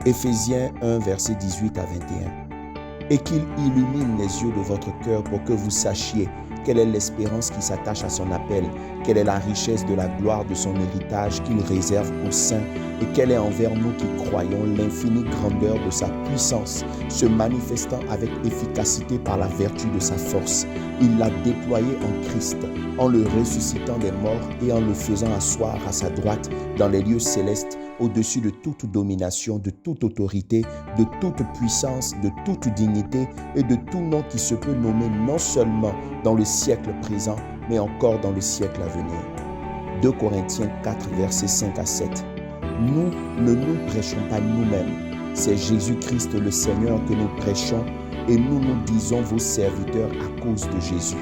Éphésiens 1, verset 18 à 21. Et qu'il illumine les yeux de votre cœur pour que vous sachiez quelle est l'espérance qui s'attache à son appel, quelle est la richesse de la gloire de son héritage qu'il réserve aux saints et quelle est envers nous qui croyons l'infinie grandeur de sa puissance, se manifestant avec efficacité par la vertu de sa force. Il l'a déployé en Christ, en le ressuscitant des morts et en le faisant asseoir à sa droite dans les lieux célestes, au-dessus de toute domination, de toute autorité, de toute puissance, de toute dignité et de tout nom qui se peut nommer non seulement dans le siècle présent, mais encore dans le siècle à venir. 2 Corinthiens 4, versets 5 à 7. Nous ne nous prêchons pas nous-mêmes, c'est Jésus-Christ le Seigneur que nous prêchons et nous nous disons vos serviteurs à cause de Jésus.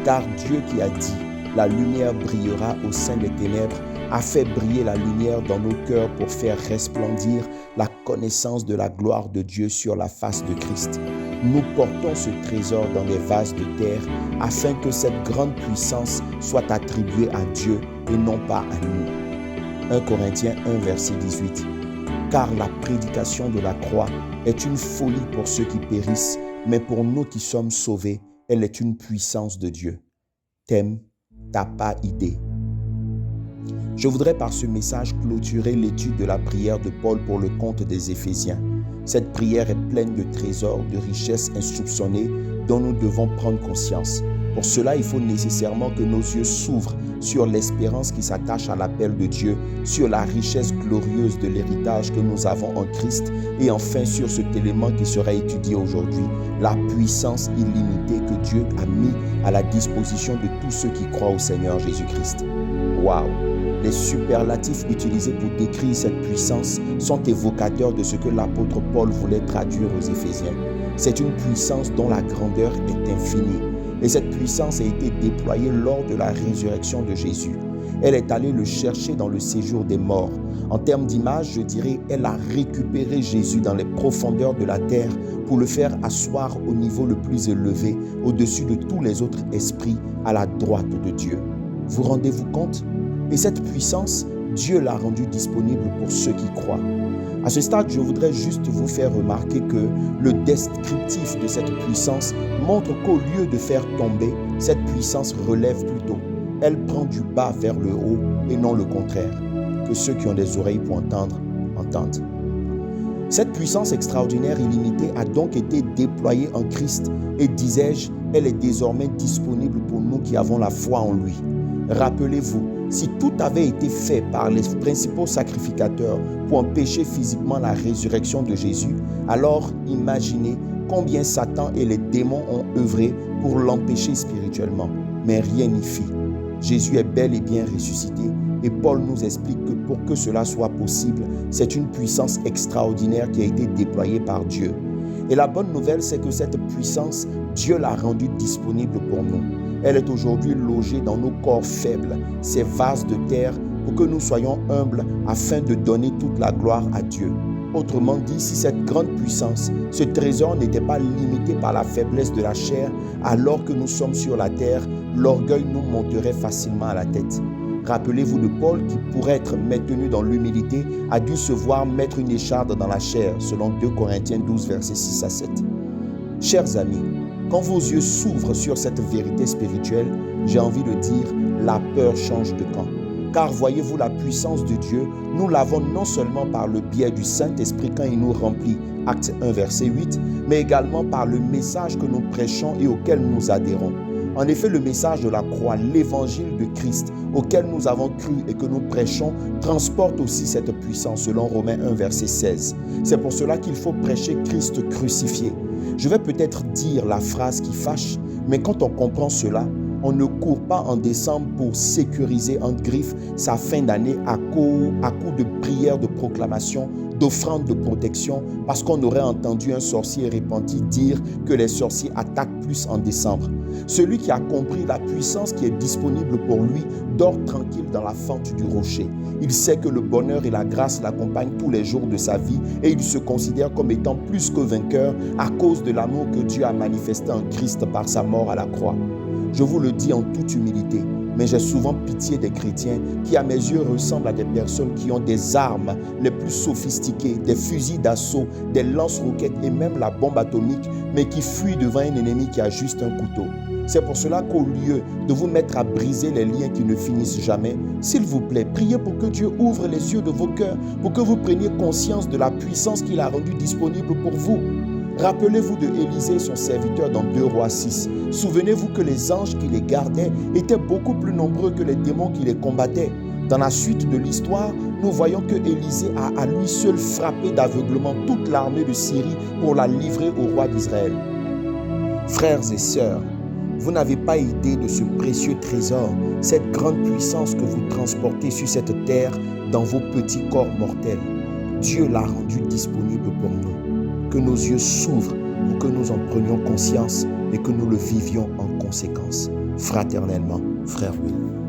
Car Dieu qui a dit « La lumière brillera au sein des ténèbres » a fait briller la lumière dans nos cœurs pour faire resplendir la connaissance de la gloire de Dieu sur la face de Christ. Nous portons ce trésor dans des vases de terre afin que cette grande puissance soit attribuée à Dieu et non pas à nous. 1 Corinthiens 1, verset 18. Car la prédication de la croix est une folie pour ceux qui périssent, mais pour nous qui sommes sauvés, elle est une puissance de Dieu. Thème, t'as pas idée. Je voudrais par ce message clôturer l'étude de la prière de Paul pour le compte des Éphésiens. Cette prière est pleine de trésors, de richesses insoupçonnées dont nous devons prendre conscience. Pour cela, il faut nécessairement que nos yeux s'ouvrent sur l'espérance qui s'attache à l'appel de Dieu, sur la richesse glorieuse de l'héritage que nous avons en Christ et enfin sur cet élément qui sera étudié aujourd'hui, la puissance illimitée que Dieu a mis à la disposition de tous ceux qui croient au Seigneur Jésus-Christ. Waouh! Les superlatifs utilisés pour décrire cette puissance sont évocateurs de ce que l'apôtre Paul voulait traduire aux Éphésiens. C'est une puissance dont la grandeur est infinie. Et cette puissance a été déployée lors de la résurrection de Jésus. Elle est allée le chercher dans le séjour des morts. En termes d'image, je dirais, elle a récupéré Jésus dans les profondeurs de la terre pour le faire asseoir au niveau le plus élevé, au-dessus de tous les autres esprits, à la droite de Dieu. Vous rendez-vous compte? Et cette puissance, Dieu l'a rendue disponible pour ceux qui croient. À ce stade, je voudrais juste vous faire remarquer que le descriptif de cette puissance montre qu'au lieu de faire tomber, cette puissance relève plutôt. Elle prend du bas vers le haut et non le contraire. Que ceux qui ont des oreilles pour entendre, entendent. Cette puissance extraordinaire illimitée a donc été déployée en Christ et, disais-je, elle est désormais disponible pour nous qui avons la foi en lui. Rappelez-vous, si tout avait été fait par les principaux sacrificateurs pour empêcher physiquement la résurrection de Jésus, alors imaginez combien Satan et les démons ont œuvré pour l'empêcher spirituellement. Mais rien n'y fit. Jésus est bel et bien ressuscité et Paul nous explique que pour que cela soit possible, c'est une puissance extraordinaire qui a été déployée par Dieu. Et la bonne nouvelle, c'est que cette puissance, Dieu l'a rendue disponible pour nous. Elle est aujourd'hui logée dans nos corps faibles, ces vases de terre, pour que nous soyons humbles afin de donner toute la gloire à Dieu. Autrement dit, si cette grande puissance, ce trésor n'était pas limité par la faiblesse de la chair, alors que nous sommes sur la terre, l'orgueil nous monterait facilement à la tête. Rappelez-vous de Paul qui, pour être maintenu dans l'humilité, a dû se voir mettre une écharde dans la chair, selon 2 Corinthiens 12, versets 6 à 7. Chers amis, quand vos yeux s'ouvrent sur cette vérité spirituelle, j'ai envie de dire, la peur change de camp. Car voyez-vous, la puissance de Dieu, nous l'avons non seulement par le biais du Saint-Esprit quand il nous remplit, Acte 1, verset 8, mais également par le message que nous prêchons et auquel nous adhérons. En effet, le message de la croix, l'évangile de Christ, auquel nous avons cru et que nous prêchons, transporte aussi cette puissance, selon Romains 1, verset 16. C'est pour cela qu'il faut prêcher Christ crucifié. Je vais peut-être dire la phrase qui fâche, mais quand on comprend cela, on ne court pas en décembre pour sécuriser en griffe sa fin d'année à coup de prières de proclamation, d'offrandes de protection, parce qu'on aurait entendu un sorcier repenti dire que les sorciers attaquent plus en décembre. Celui qui a compris la puissance qui est disponible pour lui dort tranquille dans la fente du rocher. Il sait que le bonheur et la grâce l'accompagnent tous les jours de sa vie et il se considère comme étant plus que vainqueur à cause de l'amour que Dieu a manifesté en Christ par sa mort à la croix. Je vous le dis en toute humilité, mais j'ai souvent pitié des chrétiens qui, à mes yeux, ressemblent à des personnes qui ont des armes les plus sophistiquées, des fusils d'assaut, des lance-roquettes et même la bombe atomique, mais qui fuient devant un ennemi qui a juste un couteau. C'est pour cela qu'au lieu de vous mettre à briser les liens qui ne finissent jamais, s'il vous plaît, priez pour que Dieu ouvre les yeux de vos cœurs, pour que vous preniez conscience de la puissance qu'il a rendue disponible pour vous. Rappelez-vous de Élisée, son serviteur, dans 2 Rois 6. Souvenez-vous que les anges qui les gardaient étaient beaucoup plus nombreux que les démons qui les combattaient. Dans la suite de l'histoire, nous voyons que Élisée a à lui seul frappé d'aveuglement toute l'armée de Syrie pour la livrer au roi d'Israël. Frères et sœurs, vous n'avez pas idée de ce précieux trésor, cette grande puissance que vous transportez sur cette terre dans vos petits corps mortels. Dieu l'a rendu disponible pour nous. Que nos yeux s'ouvrent pour que nous en prenions conscience et que nous le vivions en conséquence. Fraternellement, Frère Will.